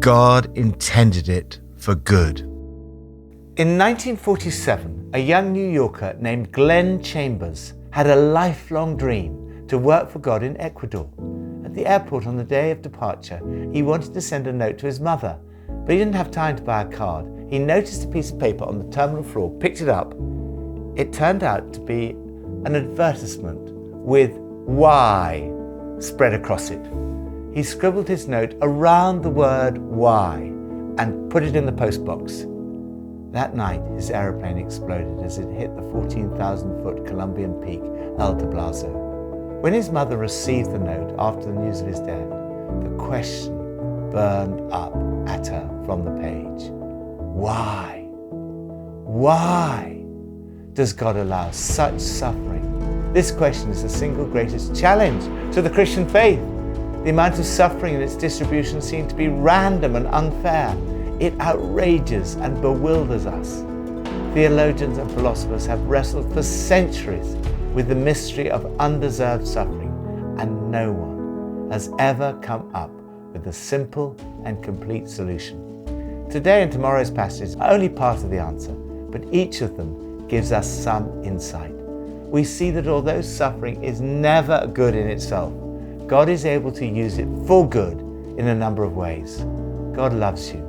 God intended it for good. In 1947, a young New Yorker named Glenn Chambers had a lifelong dream to work for God in Ecuador. At the airport on the day of departure, he wanted to send a note to his mother, but he didn't have time to buy a card. He noticed a piece of paper on the terminal floor, picked it up. It turned out to be an advertisement with "Why" spread across it. He scribbled his note around the word "Why" and put it in the postbox. That night, his aeroplane exploded as it hit the 14,000-foot Colombian peak, El Tablazo. When his mother received the note after the news of his death, the question burned up at her from the page. Why? Why does God allow such suffering? This question is the single greatest challenge to the Christian faith. The amount of suffering and its distribution seem to be random and unfair. It outrages and bewilders us. Theologians and philosophers have wrestled for centuries with the mystery of undeserved suffering, and no one has ever come up with a simple and complete solution. Today and tomorrow's passages are only part of the answer, but each of them gives us some insight. We see that although suffering is never good in itself, God is able to use it for good in a number of ways. God loves you.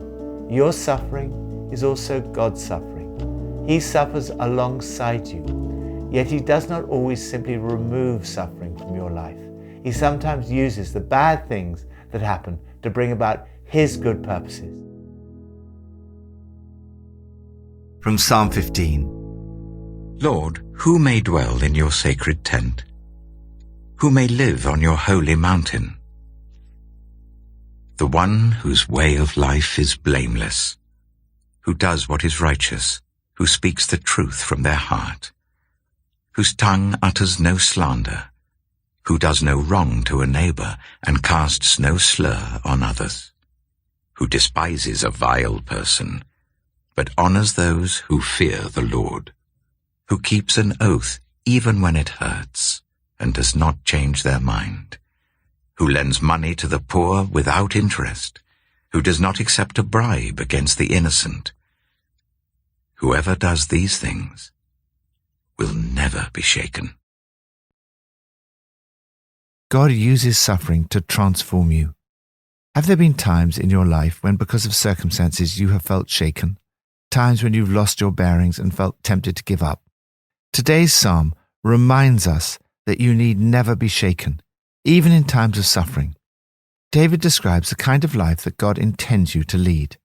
Your suffering is also God's suffering. He suffers alongside you, yet He does not always simply remove suffering from your life. He sometimes uses the bad things that happen to bring about His good purposes. From Psalm 15. Lord, who may dwell in your sacred tent? Who may live on your holy mountain? The one whose way of life is blameless, who does what is righteous, who speaks the truth from their heart, whose tongue utters no slander, who does no wrong to a neighbor and casts no slur on others, who despises a vile person, but honors those who fear the Lord, who keeps an oath even when it hurts, and does not change their mind, who lends money to the poor without interest, who does not accept a bribe against the innocent. Whoever does these things will never be shaken. God uses suffering to transform you. Have there been times in your life when, because of circumstances, you have felt shaken? Times when you've lost your bearings and felt tempted to give up? Today's psalm reminds us that you need never be shaken, even in times of suffering. David describes the kind of life that God intends you to lead.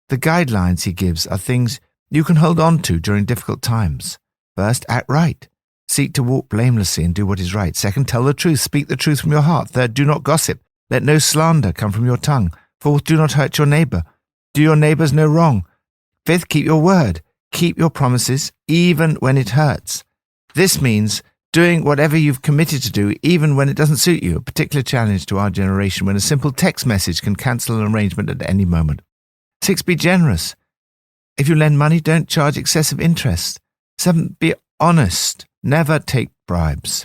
The guidelines he gives are things you can hold on to during difficult times. First, act right. Seek to walk blamelessly and do what is right. Second, tell the truth. Speak the truth from your heart. Third, do not gossip. Let no slander come from your tongue. Fourth, do not hurt your neighbor. Do your neighbors no wrong. Fifth, keep your word. Keep your promises, even when it hurts. This means doing whatever you've committed to do, even when it doesn't suit you, a particular challenge to our generation when a simple text message can cancel an arrangement at any moment. 6, be generous. If you lend money, don't charge excessive interest. 7, be honest. Never take bribes.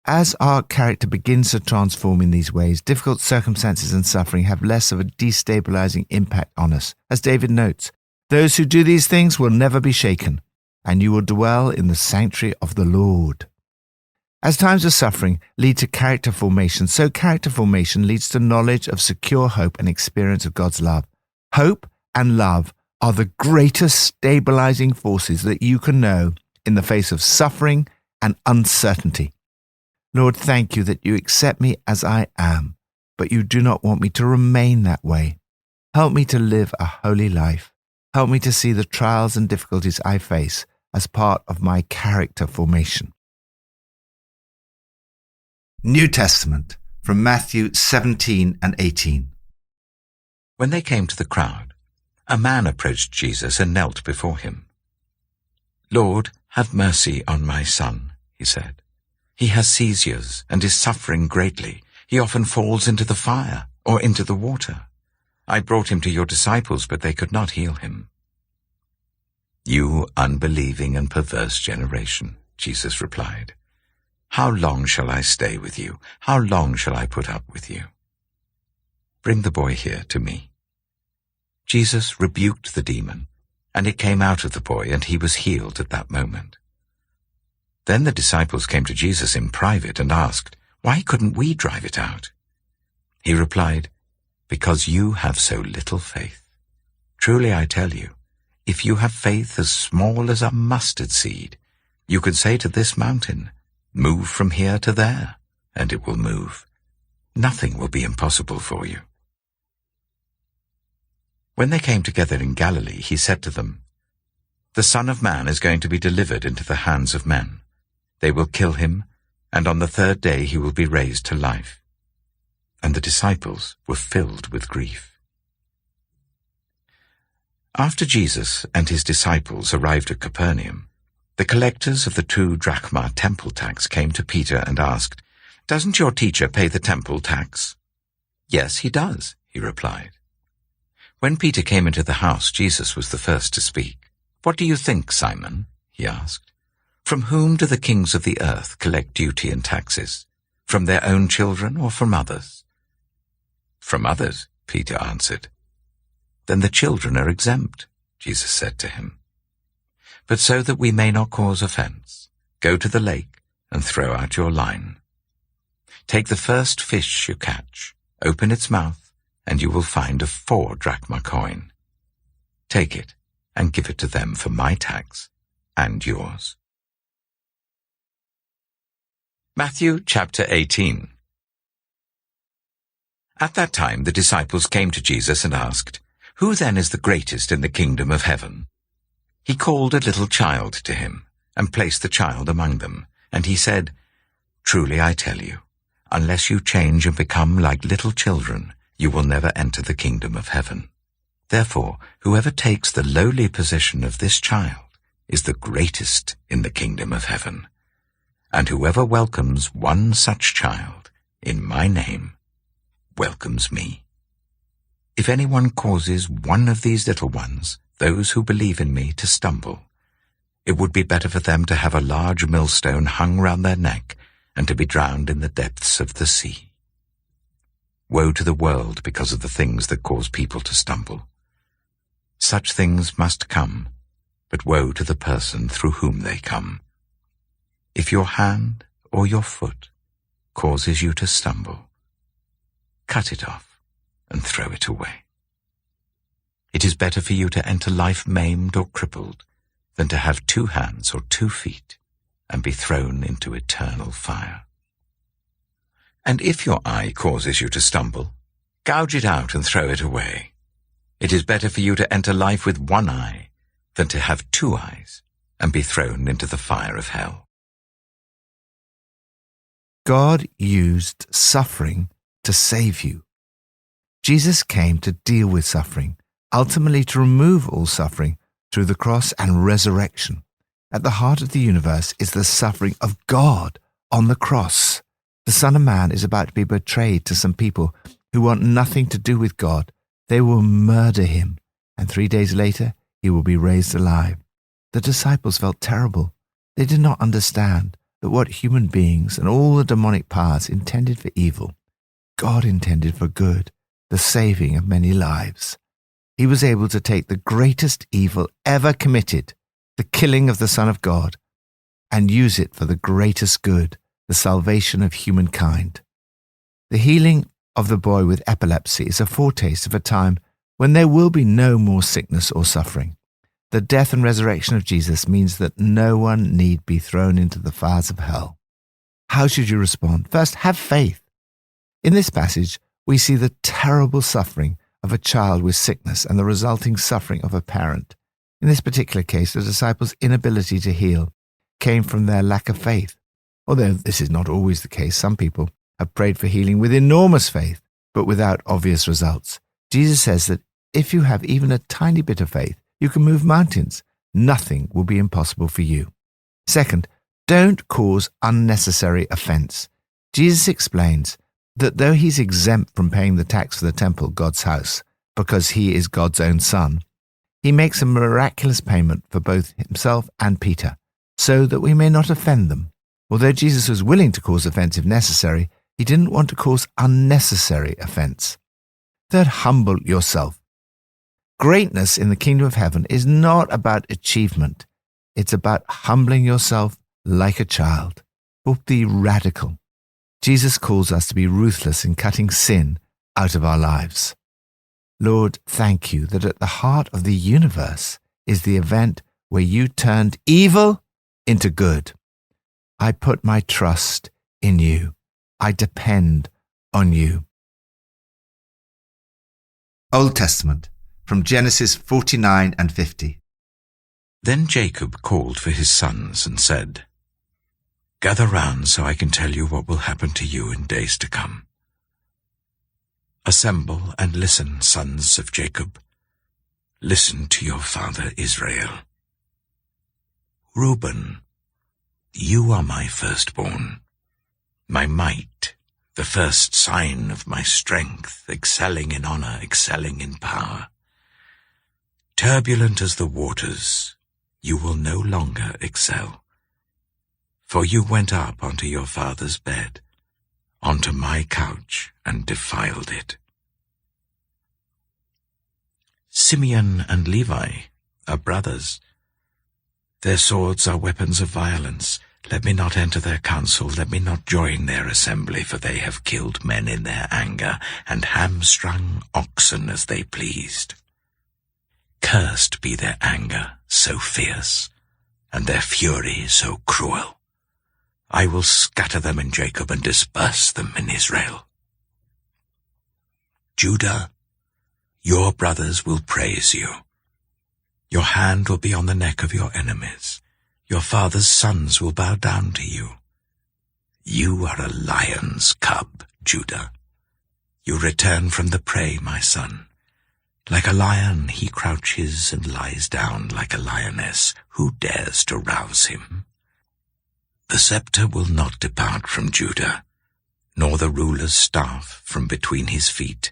As our character begins to transform in these ways, difficult circumstances and suffering have less of a destabilizing impact on us. As David notes, those who do these things will never be shaken, and you will dwell in the sanctuary of the Lord. As times of suffering lead to character formation, so character formation leads to knowledge of secure hope and experience of God's love. Hope and love are the greatest stabilizing forces that you can know in the face of suffering and uncertainty. Lord, thank you that you accept me as I am, but you do not want me to remain that way. Help me to live a holy life. Help me to see the trials and difficulties I face as part of my character formation. New Testament, from Matthew 17 and 18. When they came to the crowd, a man approached Jesus and knelt before him. Lord, have mercy on my son, he said. He has seizures and is suffering greatly. He often falls into the fire or into the water. I brought him to your disciples, but they could not heal him. You unbelieving and perverse generation, Jesus replied. How long shall I stay with you? How long shall I put up with you? Bring the boy here to me. Jesus rebuked the demon, and it came out of the boy, and he was healed at that moment. Then the disciples came to Jesus in private and asked, "Why couldn't we drive it out?" He replied, "Because you have so little faith. Truly I tell you, if you have faith as small as a mustard seed, you could say to this mountain, 'Move from here to there,' and it will move. Nothing will be impossible for you." When they came together in Galilee, he said to them, "The Son of Man is going to be delivered into the hands of men. They will kill him, and on the third day he will be raised to life." And the disciples were filled with grief. After Jesus and his disciples arrived at Capernaum, the collectors of the 2 drachma temple tax came to Peter and asked, "Doesn't your teacher pay the temple tax?" "Yes, he does," he replied. When Peter came into the house, Jesus was the first to speak. "What do you think, Simon?" he asked. "From whom do the kings of the earth collect duty and taxes? From their own children or from others?" "From others," Peter answered. "Then the children are exempt," Jesus said to him. "But so that we may not cause offense, go to the lake and throw out your line. Take the first fish you catch, open its mouth, and you will find a 4 drachma coin. Take it and give it to them for my tax and yours." Matthew chapter 18. At that time the disciples came to Jesus and asked, "Who then is the greatest in the kingdom of heaven?" He called a little child to him and placed the child among them, and he said, "Truly I tell you, unless you change and become like little children, you will never enter the kingdom of heaven. Therefore, whoever takes the lowly position of this child is the greatest in the kingdom of heaven. And whoever welcomes one such child in my name welcomes me. If anyone causes one of these little ones, those who believe in me, to stumble, it would be better for them to have a large millstone hung round their neck and to be drowned in the depths of the sea. Woe to the world because of the things that cause people to stumble. Such things must come, but woe to the person through whom they come. If your hand or your foot causes you to stumble, cut it off and throw it away. It is better for you to enter life maimed or crippled than to have 2 hands or 2 feet and be thrown into eternal fire. And if your eye causes you to stumble, gouge it out and throw it away. It is better for you to enter life with 1 eye than to have 2 eyes and be thrown into the fire of hell." God used suffering to save you. Jesus came to deal with suffering, ultimately to remove all suffering through the cross and resurrection. At the heart of the universe is the suffering of God on the cross. The Son of Man is about to be betrayed to some people who want nothing to do with God. They will murder him, and 3 days later he will be raised alive. The disciples felt terrible. They did not understand that what human beings and all the demonic powers intended for evil, God intended for good, the saving of many lives. He was able to take the greatest evil ever committed, the killing of the Son of God, and use it for the greatest good, the salvation of humankind. The healing of the boy with epilepsy is a foretaste of a time when there will be no more sickness or suffering. The death and resurrection of Jesus means that no one need be thrown into the fires of hell. How should you respond? First, have faith. In this passage, we see the terrible suffering of a child with sickness and the resulting suffering of a parent. In this particular case, the disciples' inability to heal came from their lack of faith. Although this is not always the case, some people have prayed for healing with enormous faith, but without obvious results. Jesus says that if you have even a tiny bit of faith, you can move mountains. Nothing will be impossible for you. Second, don't cause unnecessary offense. Jesus explains that though he's exempt from paying the tax for the temple, God's house, because he is God's own son, he makes a miraculous payment for both himself and Peter, so that we may not offend them. Although Jesus was willing to cause offense if necessary, he didn't want to cause unnecessary offense. Third, humble yourself. Greatness in the kingdom of heaven is not about achievement. It's about humbling yourself like a child. But be radical. Jesus calls us to be ruthless in cutting sin out of our lives. Lord, thank you that at the heart of the universe is the event where you turned evil into good. I put my trust in you. I depend on you. Old Testament, from Genesis 49 and 50. Then Jacob called for his sons and said, "Gather round so I can tell you what will happen to you in days to come. Assemble and listen, sons of Jacob. Listen to your father Israel. Reuben, you are my firstborn, my might, the first sign of my strength, excelling in honor, excelling in power. Turbulent as the waters, you will no longer excel. For you went up onto your father's bed, onto my couch, and defiled it. Simeon and Levi are brothers. Their swords are weapons of violence. Let me not enter their council, let me not join their assembly, for they have killed men in their anger, and hamstrung oxen as they pleased. Cursed be their anger, so fierce, and their fury so cruel. I will scatter them in Jacob and disperse them in Israel. Judah, your brothers will praise you. Your hand will be on the neck of your enemies. Your father's sons will bow down to you. You are a lion's cub, Judah. You return from the prey, my son. Like a lion he crouches and lies down like a lioness. Who dares to rouse him? The scepter will not depart from Judah, nor the ruler's staff from between his feet,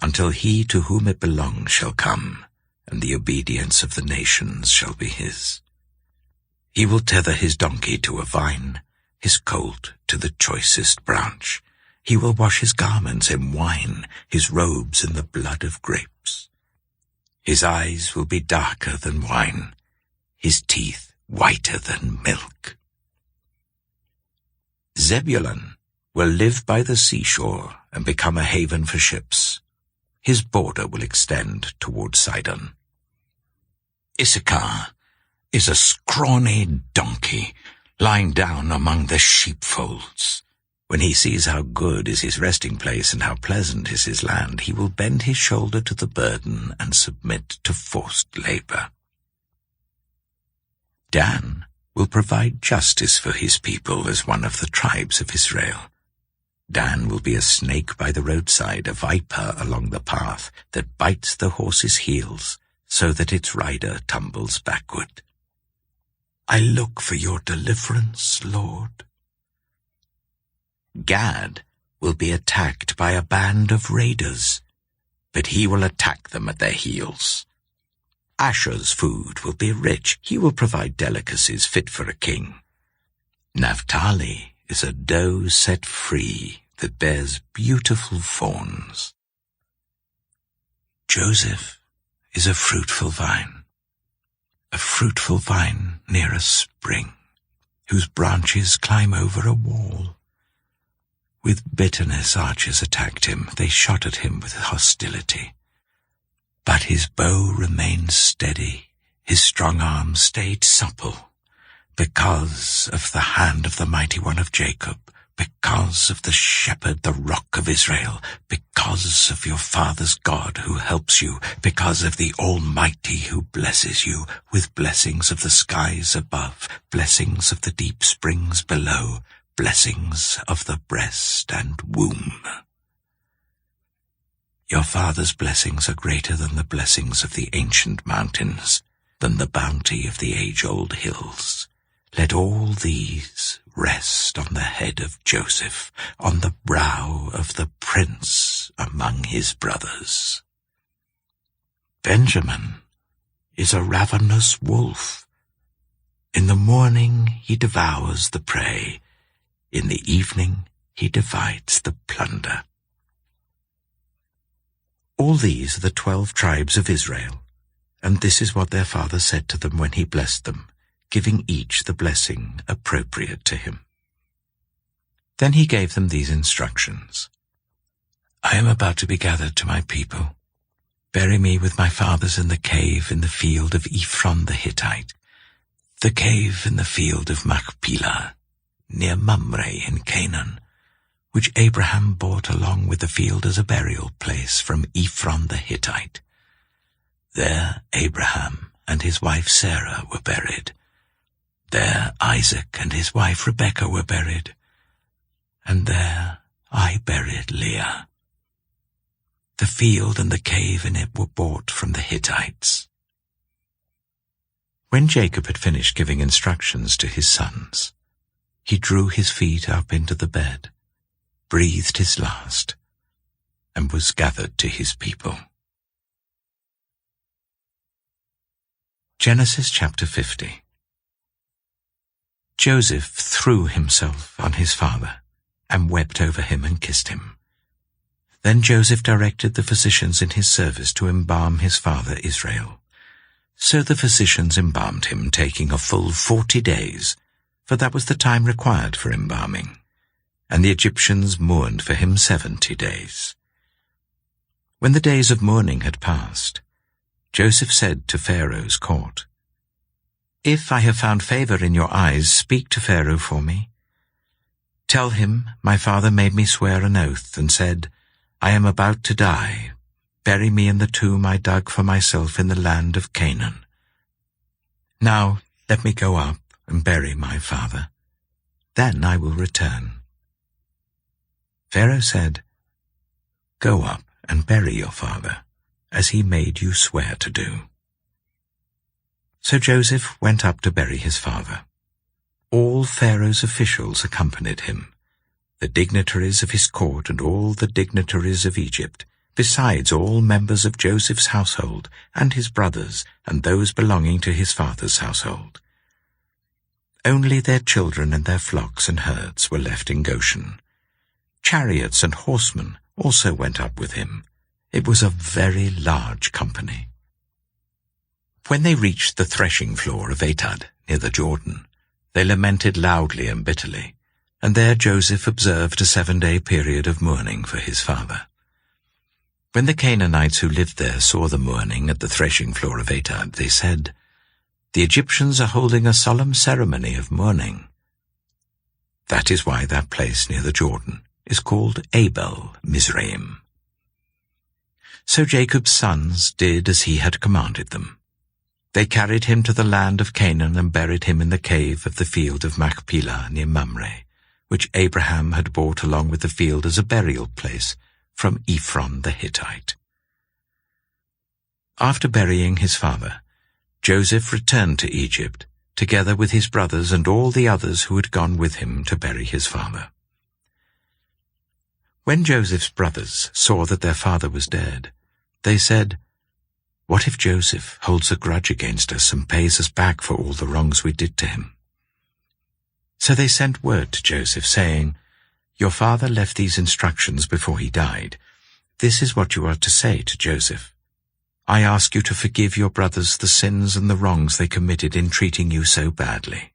until he to whom it belongs shall come, and the obedience of the nations shall be his. He will tether his donkey to a vine, his colt to the choicest branch. He will wash his garments in wine, his robes in the blood of grapes. His eyes will be darker than wine, his teeth whiter than milk. Zebulun will live by the seashore and become a haven for ships. His border will extend toward Sidon. Issachar is a scrawny donkey lying down among the sheepfolds. When he sees how good is his resting place and how pleasant is his land, he will bend his shoulder to the burden and submit to forced labor. Dan will provide justice for his people as one of the tribes of Israel. Dan will be a snake by the roadside, a viper along the path that bites the horse's heels so that its rider tumbles backward. I look for your deliverance, Lord. Gad will be attacked by a band of raiders, but he will attack them at their heels. Asher's food will be rich. He will provide delicacies fit for a king. Naphtali is a doe set free that bears beautiful fawns. Joseph is a fruitful vine near a spring, whose branches climb over a wall. With bitterness archers attacked him. They shot at him with hostility. But his bow remained steady, his strong arm stayed supple, because of the hand of the mighty one of Jacob, because of the shepherd, the rock of Israel, because of your father's God who helps you, because of the Almighty who blesses you with blessings of the skies above, blessings of the deep springs below, blessings of the breast and womb. Your father's blessings are greater than the blessings of the ancient mountains, than the bounty of the age-old hills. Let all these rest on the head of Joseph, on the brow of the prince among his brothers. Benjamin is a ravenous wolf. In the morning he devours the prey. In the evening he divides the plunder. All these are the 12 tribes of Israel, and this is what their father said to them when he blessed them, giving each the blessing appropriate to him. Then he gave them these instructions. I am about to be gathered to my people. Bury me with my fathers in the cave in the field of Ephron the Hittite, the cave in the field of Machpelah, near Mamre in Canaan, which Abraham bought along with the field as a burial place from Ephron the Hittite. There Abraham and his wife Sarah were buried. There Isaac and his wife Rebekah were buried. And there I buried Leah. The field and the cave in it were bought from the Hittites. When Jacob had finished giving instructions to his sons, he drew his feet up into the bed, breathed his last, and was gathered to his people. Genesis chapter 50. Joseph threw himself on his father and wept over him and kissed him. Then Joseph directed the physicians in his service to embalm his father Israel. So the physicians embalmed him, taking a full 40 days, for that was the time required for embalming, and the Egyptians mourned for him 70 days. When the days of mourning had passed, Joseph said to Pharaoh's court, If I have found favor in your eyes, speak to Pharaoh for me. Tell him, my father made me swear an oath and said, I am about to die. Bury me in the tomb I dug for myself in the land of Canaan. Now let me go up and bury my father. Then I will return. Pharaoh said, Go up and bury your father, as he made you swear to do. So Joseph went up to bury his father. All Pharaoh's officials accompanied him, the dignitaries of his court and all the dignitaries of Egypt, besides all members of Joseph's household and his brothers and those belonging to his father's household. Only their children and their flocks and herds were left in Goshen. Chariots and horsemen also went up with him. It was a very large company. When they reached the threshing floor of Atad, near the Jordan, they lamented loudly and bitterly, and there Joseph observed a 7-day period of mourning for his father. When the Canaanites who lived there saw the mourning at the threshing floor of Atad, they said, The Egyptians are holding a solemn ceremony of mourning. That is why that place near the Jordan is called Abel Mizraim. So Jacob's sons did as he had commanded them. They carried him to the land of Canaan and buried him in the cave of the field of Machpelah near Mamre, which Abraham had bought along with the field as a burial place from Ephron the Hittite. After burying his father, Joseph returned to Egypt, together with his brothers and all the others who had gone with him to bury his father. When Joseph's brothers saw that their father was dead, they said, What if Joseph holds a grudge against us and pays us back for all the wrongs we did to him? So they sent word to Joseph, saying, Your father left these instructions before he died. This is what you are to say to Joseph. I ask you to forgive your brothers the sins and the wrongs they committed in treating you so badly.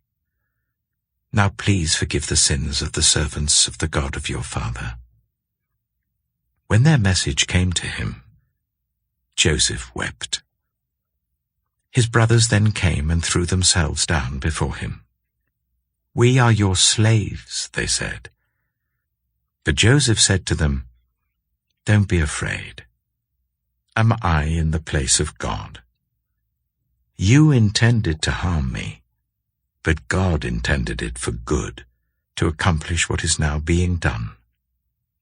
Now please forgive the sins of the servants of the God of your father. When their message came to him, Joseph wept. His brothers then came and threw themselves down before him. We are your slaves, they said. But Joseph said to them, Don't be afraid. Am I in the place of God? You intended to harm me, but God intended it for good, to accomplish what is now being done,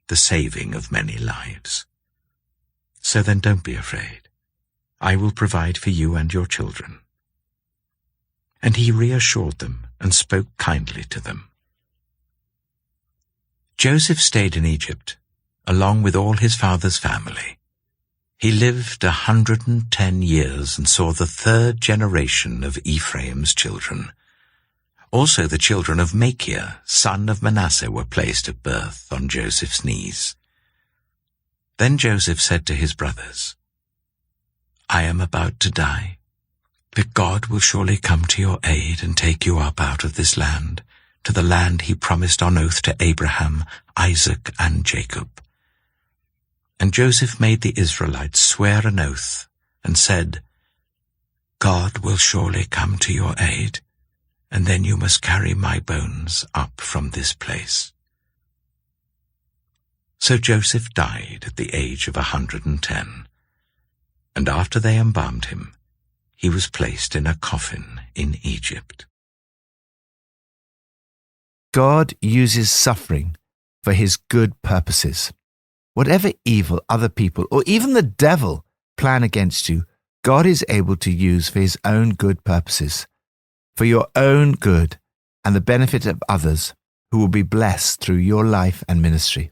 the saving of many lives. So then don't be afraid. I will provide for you and your children. And he reassured them and spoke kindly to them. Joseph stayed in Egypt, along with all his father's family. He lived 110 years and saw the 3rd generation of Ephraim's children. Also the children of Machir, son of Manasseh, were placed at birth on Joseph's knees. Then Joseph said to his brothers, "I am about to die, but God will surely come to your aid and take you up out of this land, to the land he promised on oath to Abraham, Isaac, and Jacob." And Joseph made the Israelites swear an oath and said, "God will surely come to your aid, and then you must carry my bones up from this place." So Joseph died at the age of 110, and after they embalmed him, he was placed in a coffin in Egypt. God uses suffering for his good purposes. Whatever evil other people or even the devil plan against you, God is able to use for his own good purposes, for your own good and the benefit of others who will be blessed through your life and ministry.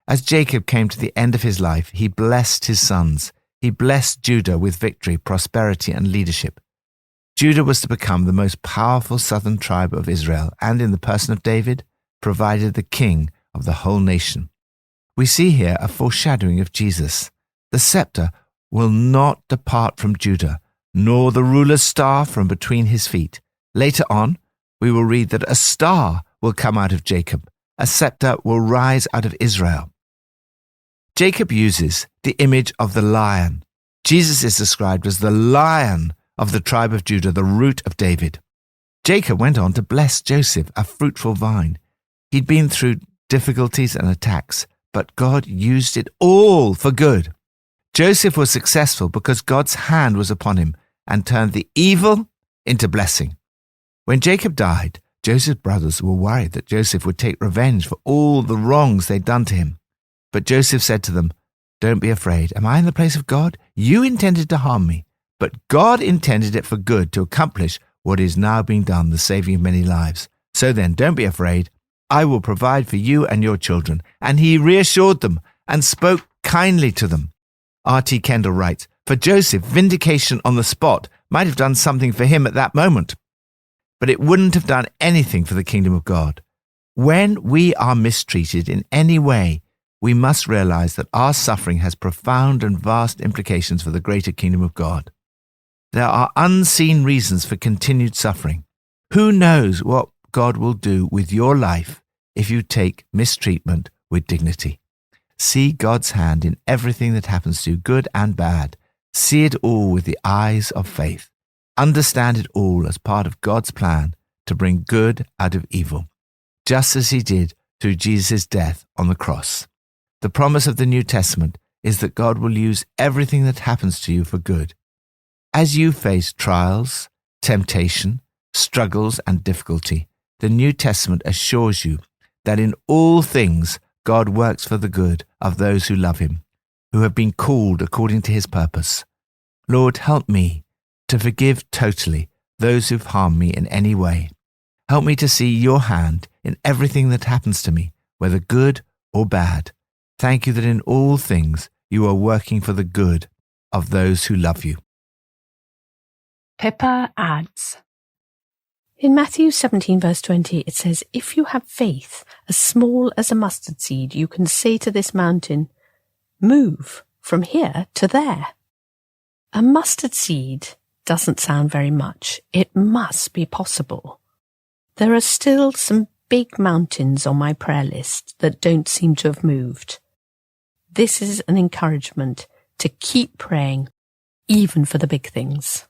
As Jacob came to the end of his life, he blessed his sons. He blessed Judah with victory, prosperity, and leadership. Judah was to become the most powerful southern tribe of Israel, and in the person of David, provided the king of the whole nation. We see here a foreshadowing of Jesus. The scepter will not depart from Judah, nor the ruler's staff from between his feet. Later on, we will read that a star will come out of Jacob. A scepter will rise out of Israel. Jacob uses the image of the lion. Jesus is described as the lion of the tribe of Judah, the root of David. Jacob went on to bless Joseph, a fruitful vine. He'd been through difficulties and attacks, but God used it all for good. Joseph was successful because God's hand was upon him and turned the evil into blessing. When Jacob died, Joseph's brothers were worried that Joseph would take revenge for all the wrongs they'd done to him. But Joseph said to them, "Don't be afraid. Am I in the place of God? You intended to harm me, but God intended it for good to accomplish what is now being done, the saving of many lives. So then, don't be afraid. I will provide for you and your children." And he reassured them and spoke kindly to them. R.T. Kendall writes, "For Joseph, vindication on the spot might have done something for him at that moment, but it wouldn't have done anything for the kingdom of God. When we are mistreated in any way, we must realize that our suffering has profound and vast implications for the greater kingdom of God. There are unseen reasons for continued suffering. Who knows what God will do with your life if you take mistreatment with dignity? See God's hand in everything that happens to you, good and bad. See it all with the eyes of faith. Understand it all as part of God's plan to bring good out of evil, just as he did through Jesus' death on the cross. The promise of the New Testament is that God will use everything that happens to you for good. As you face trials, temptation, struggles, and difficulty, the New Testament assures you that in all things God works for the good of those who love him, who have been called according to his purpose. Lord, help me to forgive totally those who've harmed me in any way. Help me to see your hand in everything that happens to me, whether good or bad. Thank you that in all things you are working for the good of those who love you." Pippa adds, in Matthew 17 verse 20, it says, "If you have faith as small as a mustard seed, you can say to this mountain, 'Move from here to there.'" A mustard seed doesn't sound very much. It must be possible. There are still some big mountains on my prayer list that don't seem to have moved. This is an encouragement to keep praying, even for the big things.